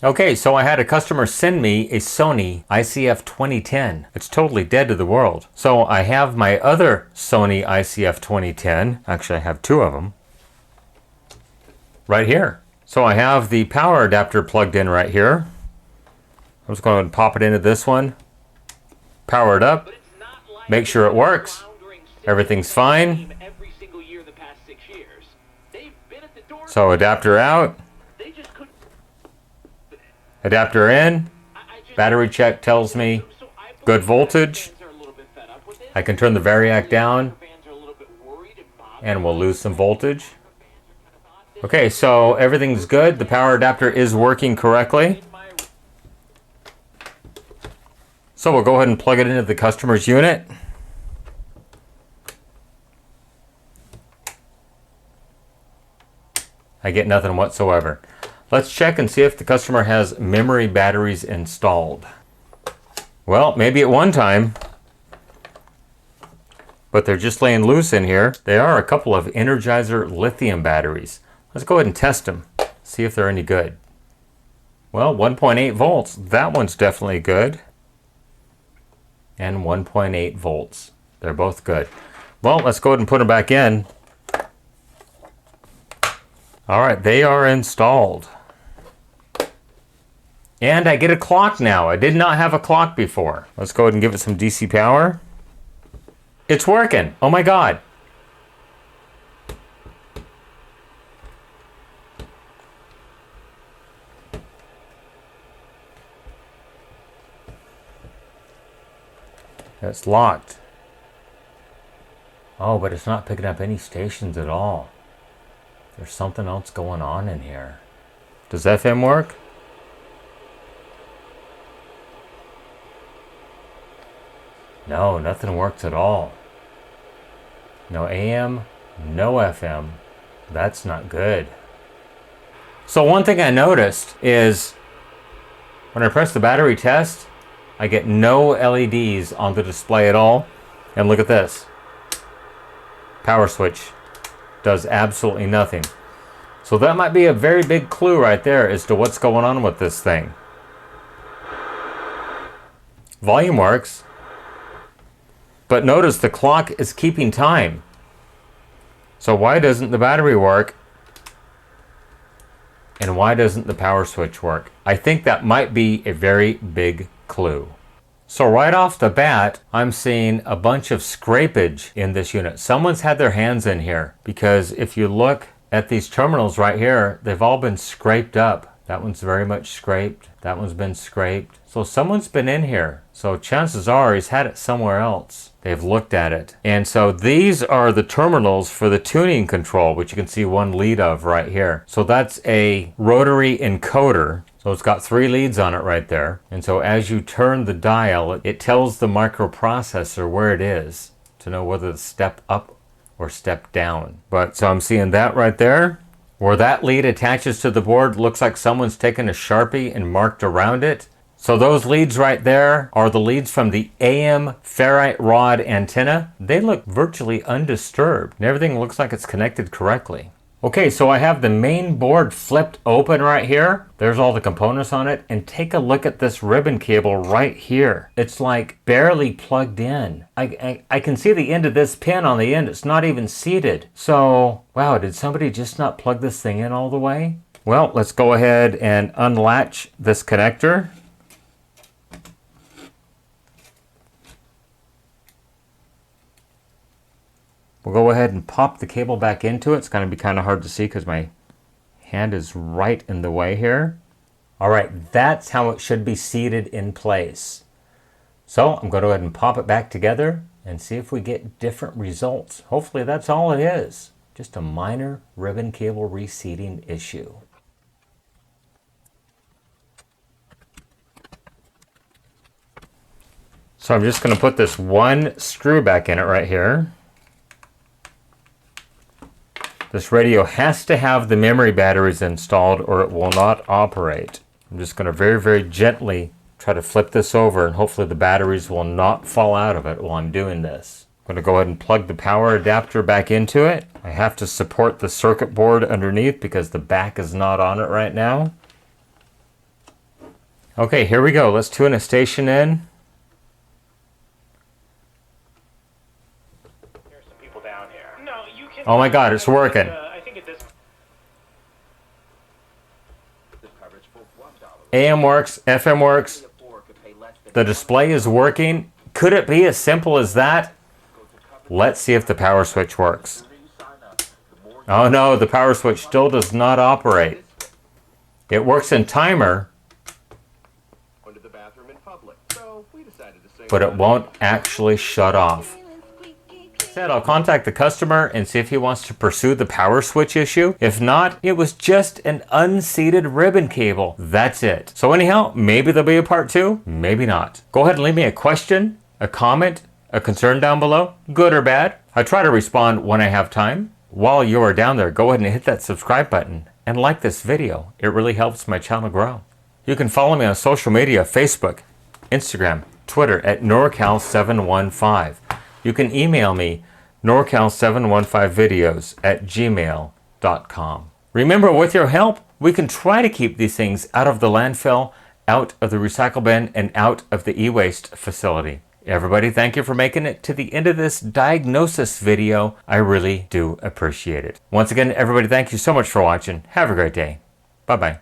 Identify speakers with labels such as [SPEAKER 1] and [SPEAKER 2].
[SPEAKER 1] Okay, so I had a customer send me a Sony ICF-2010. It's totally dead to the world. So I have my other Sony ICF-2010. Actually, I have two of them. Right here. So I have the power adapter plugged in right here. I'm just going to pop it into this one. Power it up. Make sure it works. Everything's fine. So adapter out. Adapter in. Battery check tells me good voltage. I can turn the variac down and we'll lose some voltage. Okay, so everything's good. The power adapter is working correctly. So we'll go ahead and plug it into the customer's unit. I get nothing whatsoever. Let's check and see if the customer has memory batteries installed. Well, maybe at one time, but they're just laying loose in here. They are a couple of Energizer lithium batteries. Let's go ahead and test them, see if they're any good. Well, 1.8 volts, that one's definitely good. And 1.8 volts, they're both good. Well, let's go ahead and put them back in. All right, they are installed. And I get a clock now. I did not have a clock before. Let's go ahead and give it some DC power. It's working. Oh my God. It's locked. Oh, but it's not picking up any stations at all. There's something else going on in here. Does FM work? No, nothing works at all. No AM, no FM. That's not good. So one thing I noticed is when I press the battery test, I get no LEDs on the display at all. And look at this. Power switch does absolutely nothing. So that might be a very big clue right there as to what's going on with this thing. Volume works. But notice the clock is keeping time. So why doesn't the battery work? And why doesn't the power switch work? I think that might be a very big clue. So right off the bat, I'm seeing a bunch of scrapage in this unit. Someone's had their hands in here because if you look at these terminals right here, they've all been scraped up. That one's very much scraped. That one's been scraped. So someone's been in here. So chances are he's had it somewhere else. They've looked at it. And so these are the terminals for the tuning control, which you can see one lead of right here. So that's a rotary encoder. So it's got 3 leads on it right there. And so as you turn the dial, it tells the microprocessor where it is to know whether to step up or step down. But so I'm seeing that right there. Where that lead attaches to the board, looks like someone's taken a Sharpie and marked around it. So those leads right there are the leads from the AM ferrite rod antenna. They look virtually undisturbed and everything looks like it's connected correctly. Okay, so I have the main board flipped open right here. There's all the components on it. And take a look at this ribbon cable right here. It's like barely plugged in. I can see the end of this pin on the end. It's not even seated. So, wow, did somebody just not plug this thing in all the way? Well, let's go ahead and unlatch this connector. We'll go ahead and pop the cable back into it. It's going to be kind of hard to see because my hand is right in the way here. All right, that's how it should be seated in place. So I'm going to go ahead and pop it back together and see if we get different results. Hopefully that's all it is. Just a minor ribbon cable reseating issue. So I'm just going to put this one screw back in it right here. This radio has to have the memory batteries installed or it will not operate. I'm just going to very, very gently try to flip this over and hopefully the batteries will not fall out of it while I'm doing this. I'm going to go ahead and plug the power adapter back into it. I have to support the circuit board underneath because the back is not on it right now. Okay, here we go. Let's tune a station in.
[SPEAKER 2] There's some people down here. No, you can.
[SPEAKER 1] Oh my God, it's working.
[SPEAKER 2] I think it does.
[SPEAKER 1] AM works, FM works. The display is working. Could it be as simple as that? Let's see if the power switch works. Oh no, the power switch still does not operate. It works in timer, but it won't actually shut off. Said I'll contact the customer and see if he wants to pursue the power switch issue. If not, it was just an unseated ribbon cable. That's it. So anyhow, maybe there'll be a part 2, maybe not. Go ahead and leave me a question, a comment, a concern down below, good or bad. I try to respond when I have time. While you are down there, go ahead and hit that subscribe button and like this video. It really helps my channel grow. You can follow me on social media, Facebook, Instagram, Twitter at NorCal715. You can email me norcal715videos@gmail.com. Remember, with your help, we can try to keep these things out of the landfill, out of the recycle bin, and out of the e-waste facility. Everybody, thank you for making it to the end of this diagnosis video. I really do appreciate it. Once again, everybody, thank you so much for watching. Have a great day. Bye-bye.